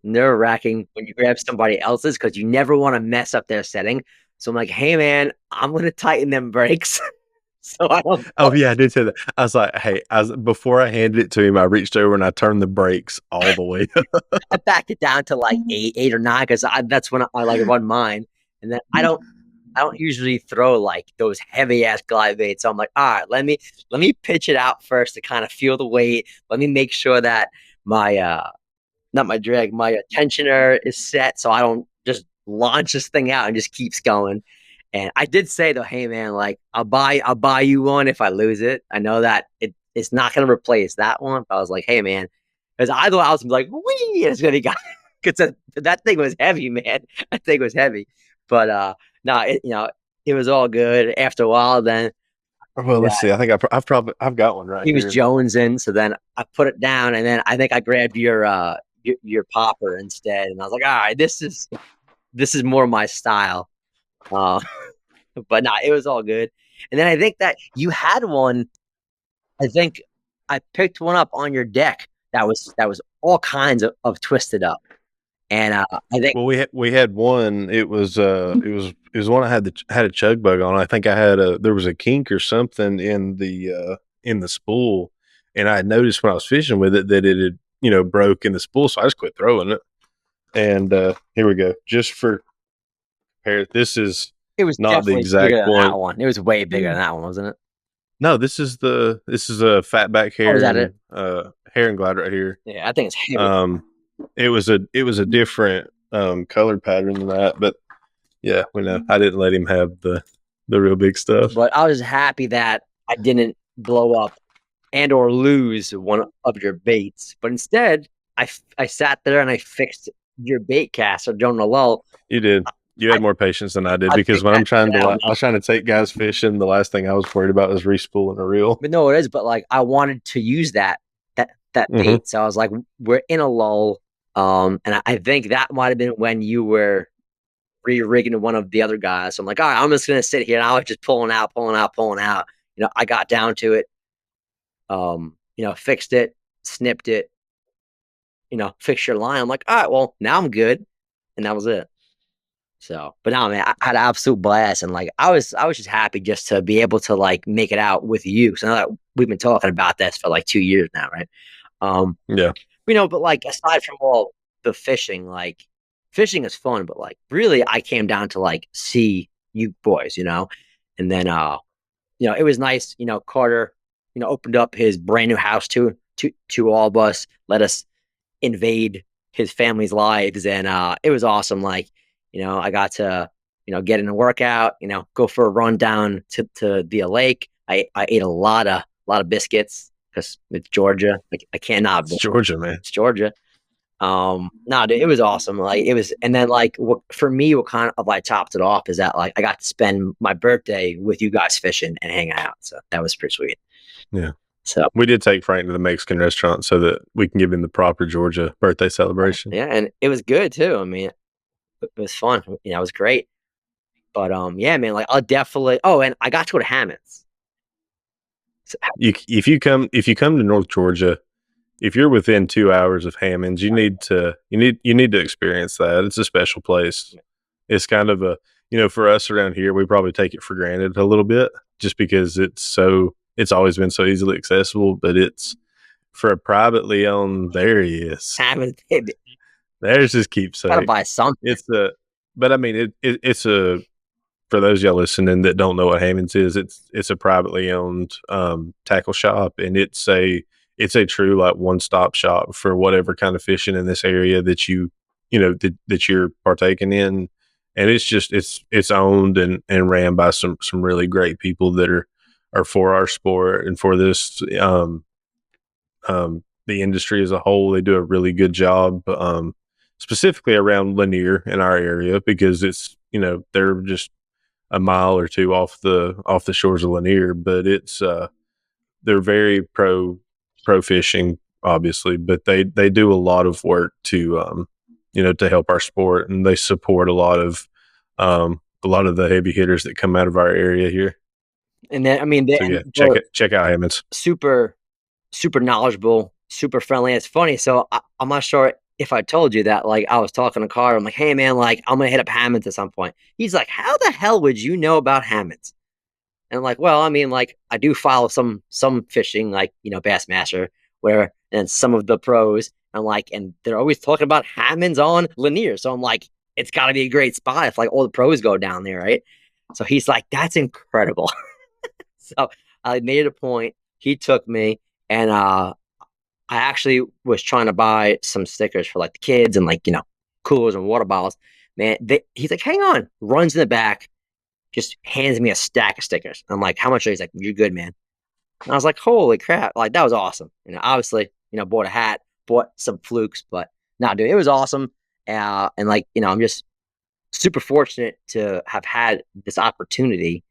nerve wracking when you grab somebody else's because you never want to mess up their setting. So I'm like, hey man, I'm gonna tighten them brakes so I don't Oh yeah, I did say that. I was like, "Hey," before I handed it to him, I reached over and I turned the brakes all the way up. I backed it down to like eight or nine because that's when I like run mine, and then I don't usually throw like those heavy ass glide baits. So I'm like, all right, let me pitch it out first to kind of feel the weight. Let me make sure that my not my drag, my tensioner is set so I don't just launch this thing out and just keeps going. And I did say though, hey man, like I'll buy you one if I lose it. I know that it's not gonna replace that one. But I was like, hey man, because I thought I was like, wee, it's gonna go because that thing was heavy, man. That thing was heavy. But no, it was all good. After a while, then Well, let's see. I think I've got one right he was here. jonesing, so then I put it down, and then I think I grabbed your popper instead, and I was like, all right, this is more my style. Uh, but nah, it was all good. And then I think that you had one. I think I picked one up on your deck that was all kinds of twisted up, and I think Well, we had one. It was one I had a chug bug on. I think there was a kink or something in the spool, and I had noticed when I was fishing with it that it had broke in the spool, so I just quit throwing it. And here we go. Just for compare, this is it was not the definitely bigger exact than one. that one. It was way bigger than that one, wasn't it? No, this is a fatback Oh, was that it? heron glide right here. Yeah, I think it's heavy. It was a different color pattern than that, but yeah, we know. I didn't let him have the real big stuff. But I was happy that I didn't blow up and or lose one of your baits. But instead, I sat there and I fixed your bait cast or Jonah Lull. You did. You had more patience than I did, I because fixed when that shit out. I was trying to take guys fishing, the last thing I was worried about was respooling a reel. But no, it is. But like I wanted to use that Mm-hmm. bait, so I was like, we're in a lull. And I think that might have been when you were re-rigging one of the other guys. So I'm like, all right, I'm just gonna sit here, and I was just pulling out, pulling out, pulling out. I got down to it. Fixed it, snipped it. Fix your line. I'm like, all right, well, now I'm good, and that was it. So, but no, man, I had an absolute blast, and like I was just happy just to be able to like make it out with you. So now that we've been talking about this for like 2 years now, right? Um, Yeah. but like aside from all the fishing, like fishing is fun, but like really, I came down to like see you boys, and then it was nice. Carter, opened up his brand new house to all of us, let us invade his family's lives, and it was awesome. Like, I got to get in a workout, go for a run down to the lake. I ate a lot of biscuits because it's Georgia. I cannot. It's Georgia, man. It's Georgia. No, dude, it was awesome. Like it was, and then like for me, what kind of like topped it off is that like I got to spend my birthday with you guys fishing and hanging out. So that was pretty sweet. Yeah. So We did take Frank to the Mexican restaurant so that we can give him the proper Georgia birthday celebration. yeah, and it was good too. I mean, it was fun. It was great. But yeah, man, like I'll definitely. Oh, and I got to go to Hammond's. So, If you come to North Georgia, if you're within 2 hours of Hammonds, you need to experience that. It's a special place. It's kind of for us around here, we probably take it for granted a little bit just because it's always been so easily accessible, but it's for a privately owned, there he is. Hammond's, There's his keepsake. gotta buy something. But I mean, it's for those of y'all listening that don't know what Hammonds is, it's a privately owned tackle shop, and it's a true like one-stop shop for whatever kind of fishing in this area that that you're partaking in. And it's owned and ran by some really great people that are for our sport and for this the industry as a whole. They do a really good job, specifically around Lanier in our area, because it's they're just a mile or two off the shores of Lanier, but they're very pro fishing, obviously, but they do a lot of work to to help our sport, and they support a lot of the heavy hitters that come out of our area here. And then I mean, So yeah, check out Hammonds. super super knowledgeable, super friendly. It's funny. So I'm not sure if I told you that. Like I was talking to Carter. I'm like, hey man, like I'm gonna hit up Hammonds at some point. He's like, how the hell would you know about Hammonds? And I'm like, well, I mean, like I do follow some fishing, like Bassmaster, and some of the pros. I'm like, and they're always talking about Hammonds on Lanier. So I'm like, it's got to be a great spot if like all the pros go down there, right? So he's like, that's incredible. So I made it a point. He took me, and I actually was trying to buy some stickers for like the kids and like, coolers and water bottles. Man, he's like, hang on, runs in the back, just hands me a stack of stickers. I'm like, how much are you? He's like, you're good, man. And I was like, holy crap. Like, that was awesome. Obviously, bought a hat, bought some flukes, but no, dude, it was awesome. And like, I'm just super fortunate to have had this opportunity,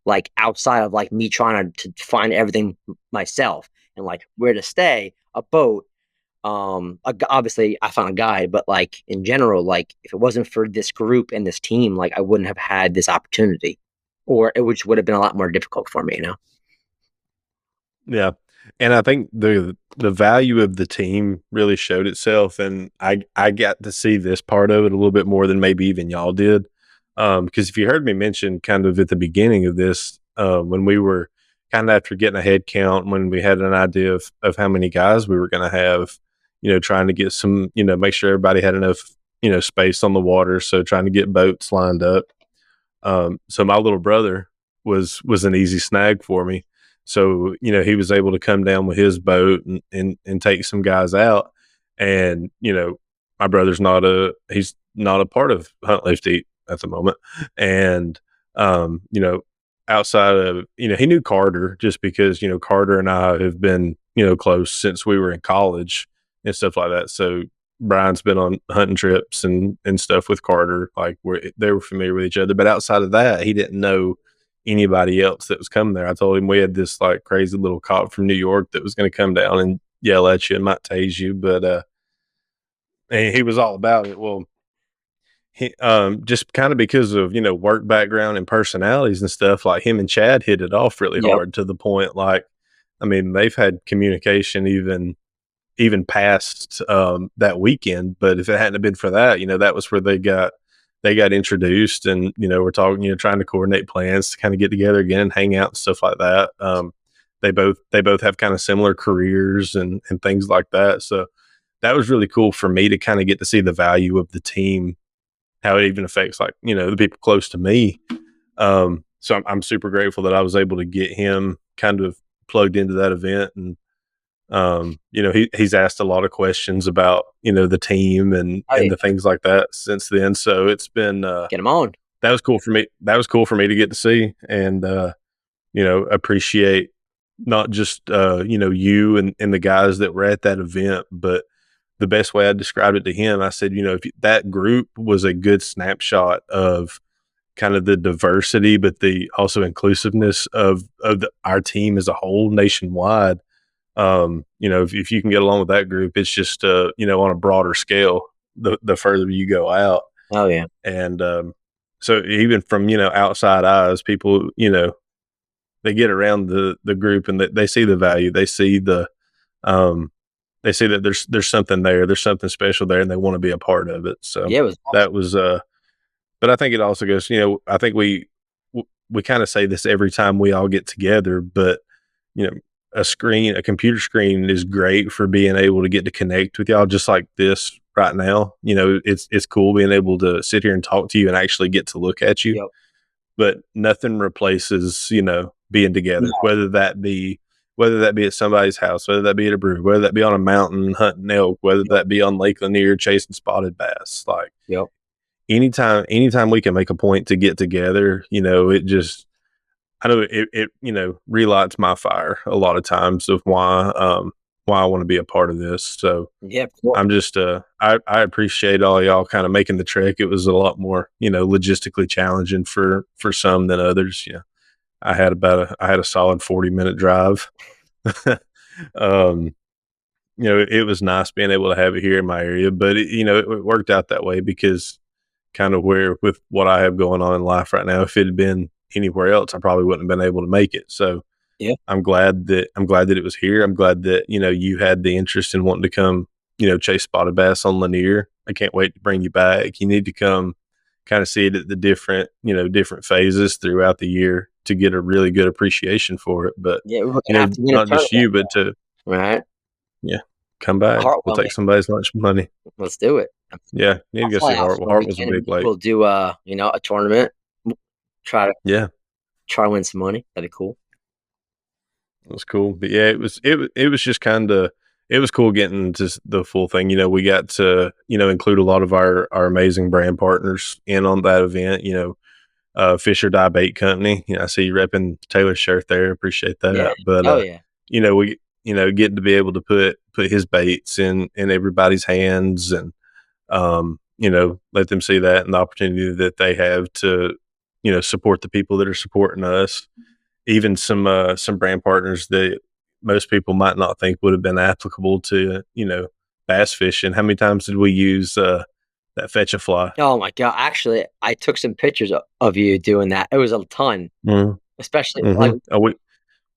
like outside of like me trying to find everything myself and like where to stay, a boat. Obviously I found a guide, but like in general, like if it wasn't for this group and this team, like I wouldn't have had this opportunity, or which would have been a lot more difficult for me. Yeah. And I think the value of the team really showed itself, and I got to see this part of it a little bit more than maybe even y'all did. Because if you heard me mention kind of at the beginning of this, when we were kind of after getting a head count, when we had an idea of how many guys we were going to have, trying to get some, make sure everybody had enough, space on the water. So trying to get boats lined up. So my little brother was an easy snag for me. So, he was able to come down with his boat and take some guys out. And, my brother's he's not a part of Hunt Lift Eat at the moment. And, outside of, he knew Carter just because, Carter and I have been, close since we were in college and stuff like that. So Brian's been on hunting trips and stuff with Carter. Like they were familiar with each other, but outside of that, he didn't know anybody else that was coming there. I told him we had this like crazy little cop from New York that was going to come down and yell at you and might tase you, but and he was all about it. Well, he, just kind of because of work background and personalities and stuff, like him and Chad hit it off really Yep. hard to the point like, I mean, they've had communication even past that weekend. But if it hadn't been for that, that was where they got introduced, and we're talking, trying to coordinate plans to kind of get together again and hang out and stuff like that. They both have kind of similar careers and things like that. So that was really cool for me to kind of get to see the value of the team, how it even affects like the people close to me. So I'm super grateful that I was able to get him kind of plugged into that event. And he's asked a lot of questions about the team and Oh, yeah. the things like that since then. So it's been Get him on. that was cool for me. That was cool for me to get to see and appreciate not just you and the guys that were at that event, but the best way I described it to him, I said, if that group was a good snapshot of kind of the diversity, but the also inclusiveness of our team as a whole nationwide. If you can get along with that group, it's just on a broader scale, the further you go out. Oh yeah. And so even from outside eyes, people they get around the group and they see the value, um they see that there's something there, there's something special there, and they want to be a part of it. So Yeah, it was that awesome. was but I think it also goes, I think we kind of say this every time we all get together, but you know, a computer screen is great for being able to get to connect with y'all just like this right now. It's cool being able to sit here and talk to you and actually get to look at you, Yep. but nothing replaces, being together, No. whether that be at somebody's house, whether that be at a brewery, whether that be on a mountain hunting elk, whether Yep. that be on Lake Lanier chasing spotted bass. Like Yep. anytime we can make a point to get together, it just, I know it relights my fire a lot of times of why I want to be a part of this. So Yeah. Cool. I'm just I appreciate all y'all kind of making the trek. It was a lot more logistically challenging for some than others. I had a solid 40-minute drive. um, it was nice being able to have it here in my area, but it worked out that way because kind of where with what I have going on in life right now, if it had been anywhere else, I probably wouldn't have been able to make it. So Yeah. I'm glad that it was here. I'm glad that you had the interest in wanting to come chase spotted bass on Lanier. I can't wait to bring you back. You need to come kind of see it at the different phases throughout the year to get a really good appreciation for it. But Yeah. We're gonna have to win a not just tournament, you, but to right? yeah, come back. We'll Hartwell, man. take somebody's lunch money. Let's do it. Yeah, you need I'll to go fly see out Hartwell. for a Hartwell's a weekend and big lake. we'll do a tournament. try to Yeah, try to win some money. That'd be cool. it was cool. But yeah, it was just kind of it was cool getting just the full thing. We got to include a lot of our amazing brand partners in on that event. Fisher Dye Bait Company. I see you repping Taylor's shirt there. Appreciate Yeah. that. But Oh yeah. we getting to be able to put his baits in everybody's hands and let them see that and the opportunity that they have to support the people that are supporting us. Even some brand partners that most people might not think would have been applicable to bass fishing. How many times did we use that fetch a fly? Oh my god! Actually, I took some pictures of you doing that. It was a ton, Mm-hmm. especially like Mm-hmm. Oh,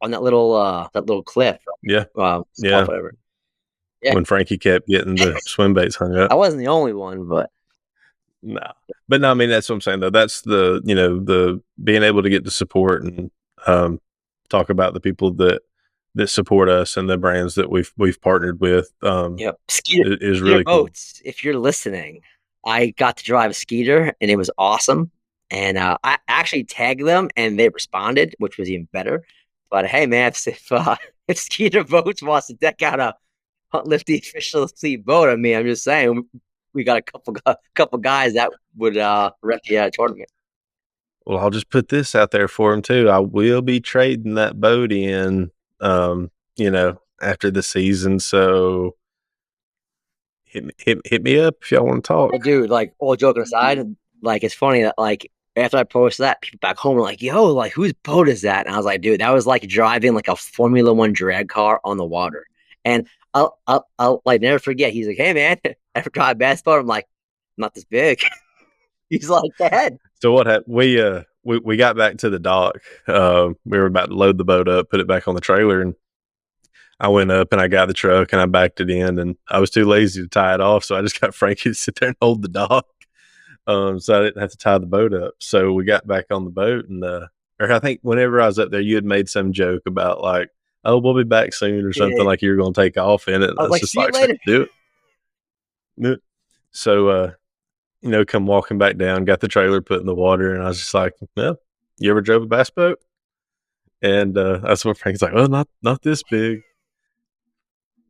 on that little cliff. yeah, It's called yeah. whatever. Yeah, When Frankie kept getting the swim baits hung up. I wasn't the only one, but No, but no, I mean that's what I'm saying though. That's the being able to get the support and um, talk about the people that support us and the brands that we've partnered with yep. Skeeter, is Skeeter really cool. boats. If you're listening, I got to drive a Skeeter, and it was awesome. And I actually tagged them, and they responded, which was even better. But hey, man, if Skeeter Boats wants to deck out a Hunt Lifty efficiency boat, I mean, I'm just saying we got a couple guys that would rep the tournament. Well, I'll just put this out there for him too. I will be trading that boat in, after the season. So hit me up if y'all want to talk. Well, dude, like all joking aside, like it's funny that like after I posted that, people back home were like, "Yo, like whose boat is that?" And I was like, "Dude, that was like driving like a Formula One drag car on the water." And I'll like never forget. He's like, "Hey, man, ever drive a bass boat?" I'm like, "Not this big." He's like, "Go ahead." So what happened? We got back to the dock. We were about to load the boat up, put it back on the trailer, and I went up and I got the truck and I backed it in, and I was too lazy to tie it off, so I just got Frankie to sit there and hold the dock. So I didn't have to tie the boat up. So we got back on the boat, and or I think whenever I was up there, you had made some joke about like, "Oh, we'll be back soon" or something Yeah. like you were going to take off in it. And I I was was like, just "See you like, later." "Do it." So come walking back down, got the trailer put in the water, and I was just like, "Well, you ever drove a bass boat?" And that's when Frank's like, "Oh, not this big."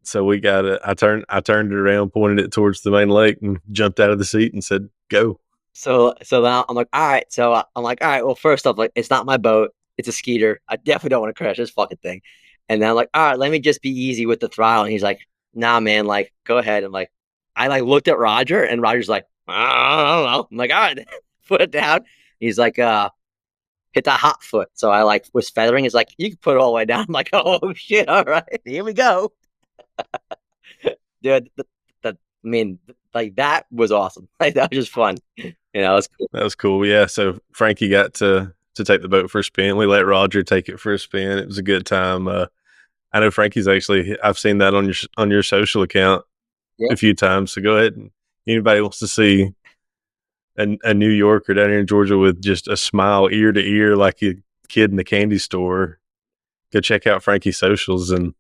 So we got it. I turned it around, pointed it towards the main lake, and jumped out of the seat and said, "Go." So now I'm like, all right. So I'm like, all right. Well, first off, like, it's not my boat. It's a Skeeter. I definitely don't want to crash this fucking thing. And then I'm like, all right, let me just be easy with the throttle. And he's like, nah, man, like, go ahead. And like, I like looked at Roger, and Roger's like, I don't know. I'm like, all right, put it down. He's like, hit that hot foot. So I like was feathering. He's like, you can put it all the way down. I'm like, oh shit, all right, here we go, dude. I mean, like that was awesome. Like that was just fun. It's cool. That was cool. Yeah. So Frankie got to take the boat for a spin. We let Roger take it for a spin. It was a good time. I know Frankie's actually. I've seen that on your social account Yeah. a few times. So go ahead and anybody wants to see a New Yorker down here in Georgia with just a smile ear to ear like a kid in the candy store, go check out Frankie's socials and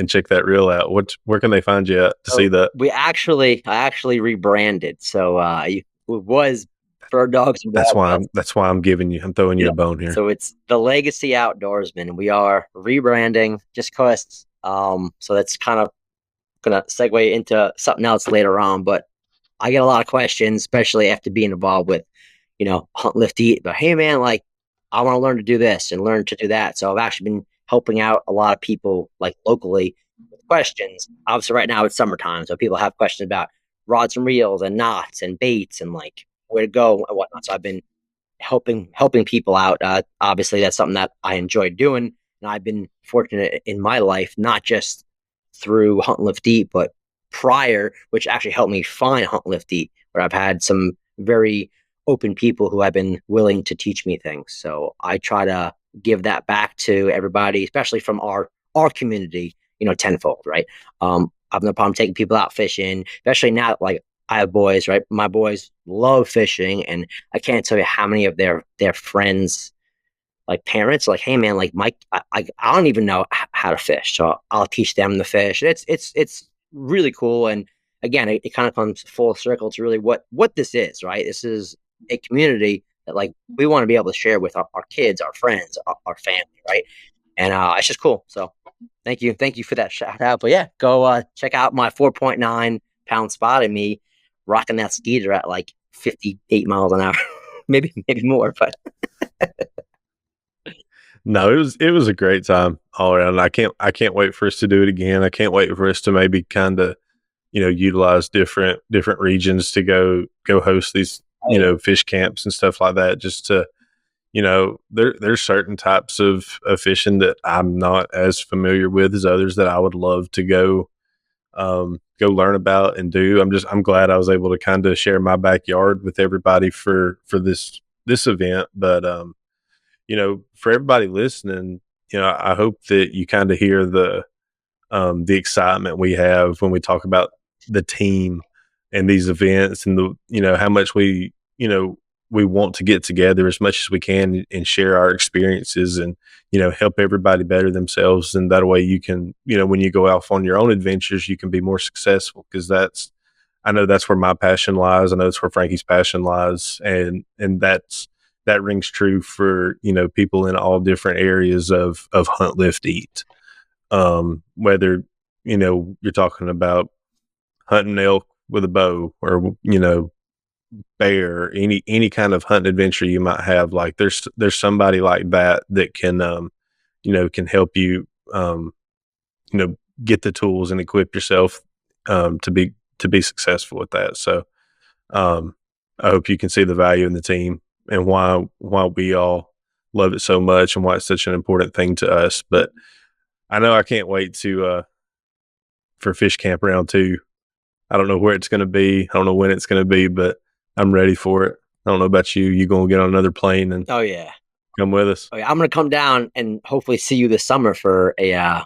check that reel out. Where can they find you at to see So that? I actually rebranded. So it was Bird Dogs and Wild West. That's why I'm throwing you Yeah. a bone here. So it's the Legacy Outdoorsman. We are rebranding just cause. So that's kind of gonna segue into something else later on. But I get a lot of questions, especially after being involved with, Hunt Lift Eat. But hey, man, like I want to learn to do this and learn to do that. So I've actually been helping out a lot of people like locally with questions. Obviously, right now it's summertime, so people have questions about rods and reels and knots and baits and like where to go and whatnot. So I've been helping people out. Obviously, that's something that I enjoy doing, and I've been fortunate in my life, not just through Hunt Lift Eat, but prior, which actually helped me find Hunt Lift Eat, where I've had some very open people who have been willing to teach me things. So I try to give that back to everybody, especially from our community, tenfold, right? I've no problem taking people out fishing, especially now, like I have boys, right? My boys love fishing, and I can't tell you how many of their friends, like parents, like, hey man, like Mike, I don't even know how to fish, so I'll teach them to fish. It's really cool, and again, it kind of comes full circle to really what this is, right? This is a community that like we want to be able to share with our kids, our friends, our family, right? And it's just cool. So thank you for that shout out. But yeah, go check out my 4.9 pound spot and me rocking that skeeter at like 58 miles an hour, maybe more. But No, it was a great time all around. I can't wait for us to do it again. I can't wait for us to maybe kind of utilize different regions to go host these fish camps and stuff like that. Just to there's certain types of fishing that I'm not as familiar with as others that I would love to go learn about and do. I'm glad I was able to kind of share my backyard with everybody for this event. But for everybody listening, I hope that you kind of hear the excitement we have when we talk about the team and these events, and the how much we want to get together as much as we can and share our experiences and help everybody better themselves. And that way you can when you go off on your own adventures, you can be more successful, because I know that's where my passion lies. I know that's where Frankie's passion lies, and that rings true for people in all different areas of hunt, lift, eat. Whether you're talking about hunting elk with a bow, or bear, any kind of hunting adventure you might have, like there's somebody like that can help you get the tools and equip yourself to be successful with that. So I hope you can see the value in the team and why we all love it so much and why it's such an important thing to us. But I know I can't wait for Fish Camp Round 2. I don't know where it's going to be. I don't know when it's going to be, but I'm ready for it. I don't know about you. You going to get on another plane and oh yeah, come with us? oh yeah, I'm gonna come down and hopefully see you this summer for a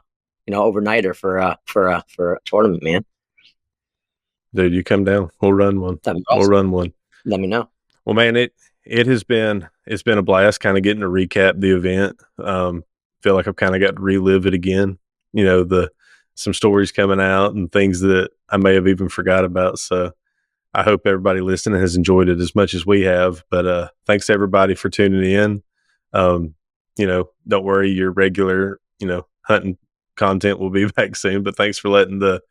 overnighter for a tournament, man. Dude, you come down. We'll run one. That'd be We'll awesome. run one. Let me know. Well, man, it's been a blast kind of getting to recap the event. Feel like I've kind of got to relive it again. Some stories coming out and things that I may have even forgot about. So I hope everybody listening has enjoyed it as much as we have. But thanks to everybody for tuning in. Don't worry, your regular, hunting content will be back soon. But thanks for letting the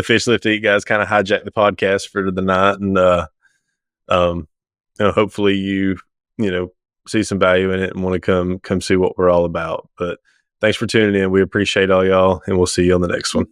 Fish Lift Eat guys kind of hijack the podcast for the night. And hopefully you see some value in it and want to come see what we're all about. But thanks for tuning in. We appreciate all y'all, and we'll see you on the next one.